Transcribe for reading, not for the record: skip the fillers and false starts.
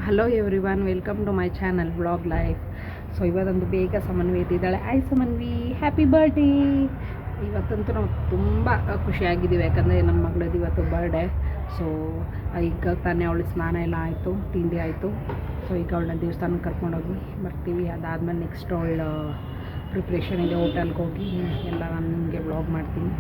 Hello everyone, welcome to my channel vlog life. So ಇವತ್ತೊಂದು ಬೇಗ ಸಮನ್ವಿ ಎದ್ದಿದ್ದಾಳೆ. Samanvi, happy birthday. ಇವತ್ತಂತೂ ನಾವು ತುಂಬ ಖುಷಿಯಾಗಿದ್ದೀವಿ, ಯಾಕಂದರೆ ನಮ್ಮ ಮಗಳದ್ದು ಇವತ್ತು ಬರ್ಡೇ. ಸೊ ಈಗ ತಾನೇ ಅವಳು ಸ್ನಾನ ಎಲ್ಲ ಆಯಿತು, ತಿಂಡಿ ಆಯಿತು. ಸೊ ಈಗ ಅವಳನ್ನ ದೇವಸ್ಥಾನಕ್ಕೆ ಕರ್ಕೊಂಡೋಗಿ ಬರ್ತೀವಿ. ಅದಾದಮೇಲೆ ನೆಕ್ಸ್ಟ್ ಅವಳ ಪ್ರಿಪ್ರೇಷನ್ ಇದೆ, ಹೋಟೆಲ್ಗೆ ಹೋಗಿ ಎಲ್ಲ ನಾನು ನಿಮಗೆ ವ್ಲಾಗ್ ಮಾಡ್ತೀನಿ.